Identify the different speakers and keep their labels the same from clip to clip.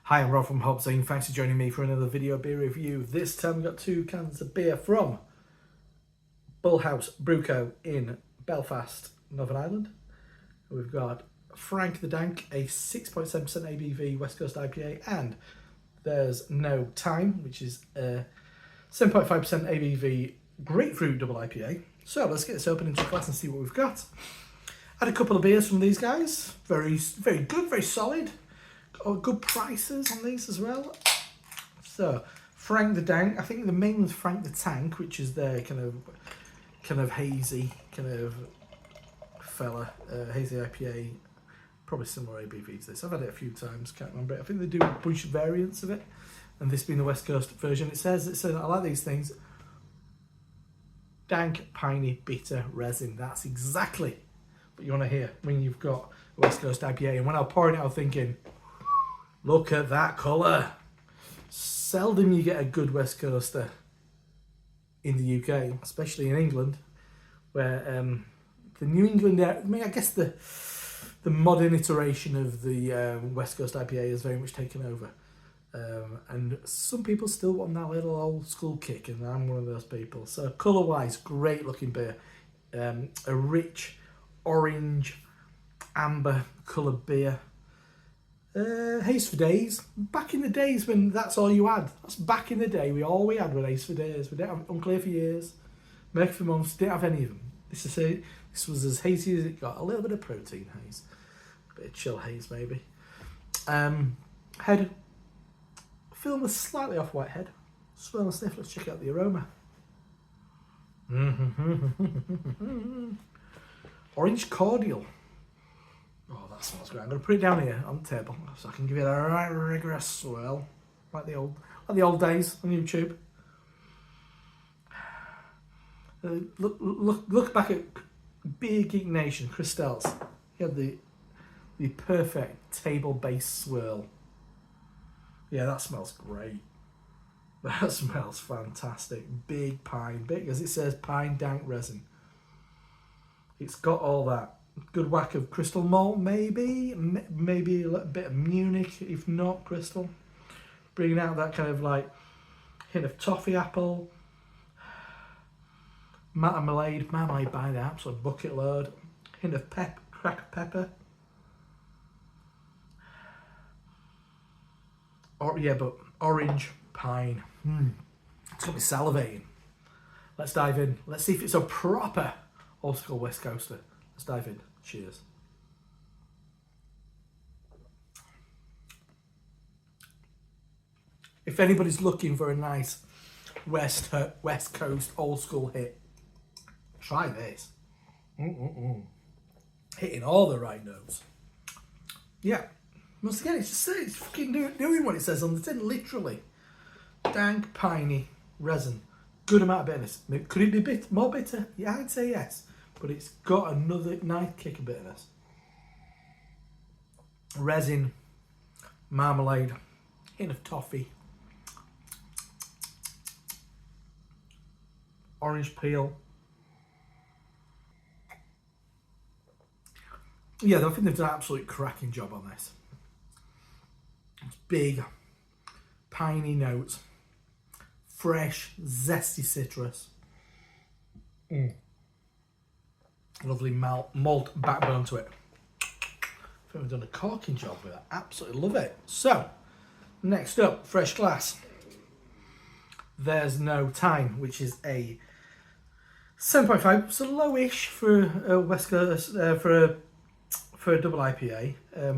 Speaker 1: Hi, I'm Rob from HopZine. Thanks for joining me for another video beer review. This time we've got 2 cans of beer from Bullhouse Brew Co in Belfast, Northern Ireland. We've got Frank the Dank, a 6.7% ABV West Coast IPA, and there's No Time, which is a 7.5% ABV Grapefruit double IPA. So let's get this open into a glass and see what we've got. Had a couple of beers from these guys. Very good, very solid. Good prices on these as well. So Frank the Dank, I think the main one's Frank the Tank, which is their kind of hazy kind of fella, hazy IPA, probably similar ABV to this. I've had it a few times, can't remember it. I think they do a bunch of variants of it, and this being the West Coast version. It says I like these things. Dank, piney, bitter resin. That's exactly what you want to hear when you've got a West Coast IPA. And when I was pouring it, I was thinking, look at that colour. Seldom you get a good West Coaster in the UK, especially in England, where the New England, I mean, I guess the modern iteration of the West Coast IPA has very much taken over. And some people still want that little old school kick, and I'm one of those people. So colour-wise, great looking beer. A rich orange, amber coloured beer. Haze for days. Back in the days when that's all you had. That's back in the day. All we had were Haze for days. We didn't have Unclear for years. Mercury for months. Didn't have any of them. This was as hazy as it got. A little bit of protein haze. A bit of chill haze maybe. Head. Film was slightly off white head. Smell and sniff. Let's check out the aroma. Orange cordial. Oh, that smells great. I'm going to put it down here on the table so I can give it a right rigorous swirl, like the old days on YouTube. Look back at Beer Geek Nation, Chris Stelz. He had the perfect table-based swirl. Yeah, that smells great. That smells fantastic. Big pine, big as it says, pine dank resin. It's got all that. Good whack of crystal malt, maybe a little bit of Munich, if not crystal. Bringing out that kind of like hint of toffee apple. Marmalade by the absolute bucket load. Hint of cracked pepper. But orange pine. It's got me salivating. Let's dive in. Let's see if it's a proper old school West Coaster. Let's dive in. Cheers. If anybody's looking for a nice West Coast old school hit, try this. Hitting all the right notes. Yeah. Once again, it's fucking doing what it says on the tin, literally. Dank, piney, resin. Good amount of bitterness. Could it be more bitter? Yeah, I'd say yes. But it's got another nice kick of bitterness. Resin, marmalade, hint of toffee, orange peel. Yeah, I think they've done an absolute cracking job on this. It's big, piney notes, fresh, zesty citrus. Lovely malt backbone to it. I think we've done a corking job with that. Absolutely love it. So, next up, fresh glass. There's No Time, which is a 7.5, so lowish for a West Coast, for a double IPA,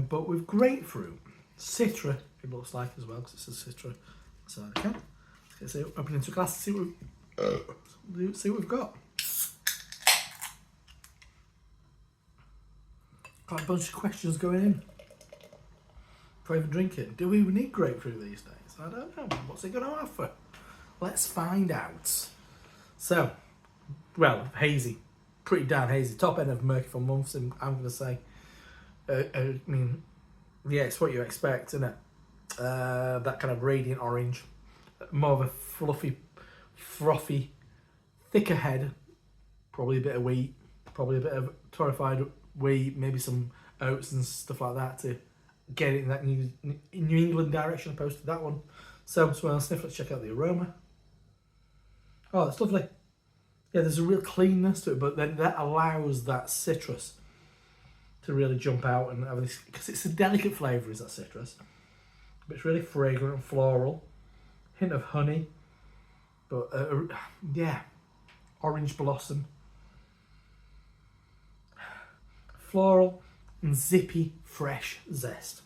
Speaker 1: but with grapefruit, citra. It looks like as well because it says citra. So I can. Let's get it open into a glass and see what we've got. Got a bunch of questions going in before I even drink it. Do we need grapefruit these days? I don't know. What's it going to offer? Let's find out. So, well, hazy. Pretty damn hazy. Top end of Mercury for months, and I'm going to say. I mean, yeah, it's what you expect, isn't it? That kind of radiant orange. More of a fluffy, frothy, thicker head. Probably a bit of wheat. Probably a bit of torrefied wheat, maybe some oats and stuff like that to get it in that New England direction opposed to that one. So smell and sniff, let's check out the aroma. Oh, it's lovely. Yeah, there's a real cleanness to it, but then that allows that citrus to really jump out and have this, because it's a delicate flavour, is that citrus. But it's really fragrant and floral. Hint of honey. But yeah, orange blossom. Floral and zippy, fresh zest.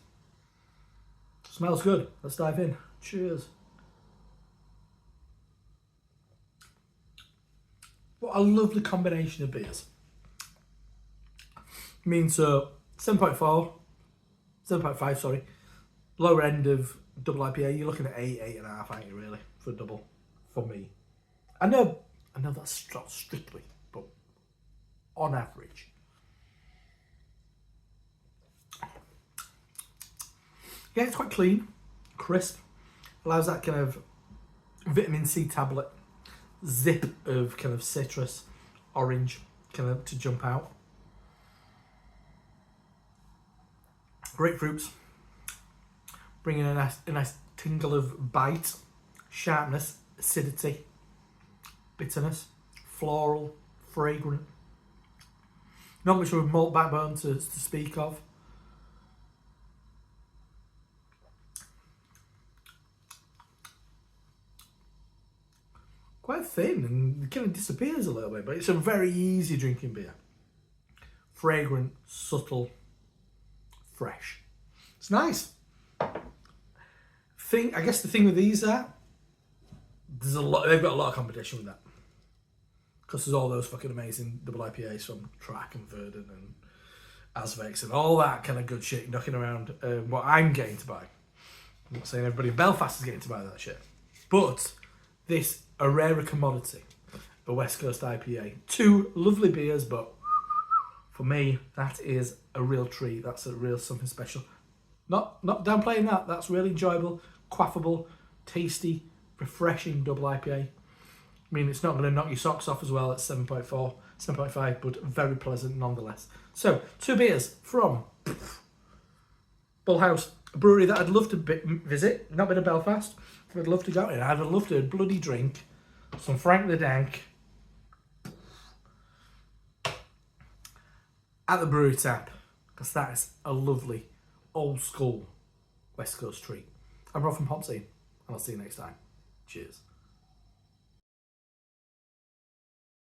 Speaker 1: Smells good. Let's dive in. Cheers. What a lovely combination of beers. I mean, so 7.5, sorry. Lower end of double IPA, you're looking at 8.5, aren't you, really, for a double, for me. I know that's not strictly, but on average. Yeah, it's quite clean, crisp, allows that kind of vitamin C tablet zip of kind of citrus, orange, kind of to jump out. Grapefruits, bringing a nice tingle of bite, sharpness, acidity, bitterness, floral, fragrant. Not much of a malt backbone to speak of. Quite thin and it kind of disappears a little bit, but it's a very easy drinking beer. Fragrant, subtle, fresh. It's nice. I guess the thing with these are, they've got a lot of competition with that. Because there's all those fucking amazing double IPAs from Track and Verdant and Asvex and all that kind of good shit knocking around what I'm getting to buy. I'm not saying everybody in Belfast is getting to buy that shit. But this, a rarer commodity, a West Coast IPA. Two lovely beers, but for me, that is a real treat. That's a real something special. Not downplaying that. That's really enjoyable, quaffable, tasty, refreshing double IPA. I mean, it's not going to knock your socks off as well at 7.4, 7.5, but very pleasant nonetheless. So, two beers from Bullhouse Brewery that I'd love to visit. Not been to Belfast. I'd love to go in. I'd love to bloody drink some Frank the Dank at the brewery tap, because that is a lovely old school West Coast treat. I'm Rob from HopZine, and I'll see you next time. Cheers.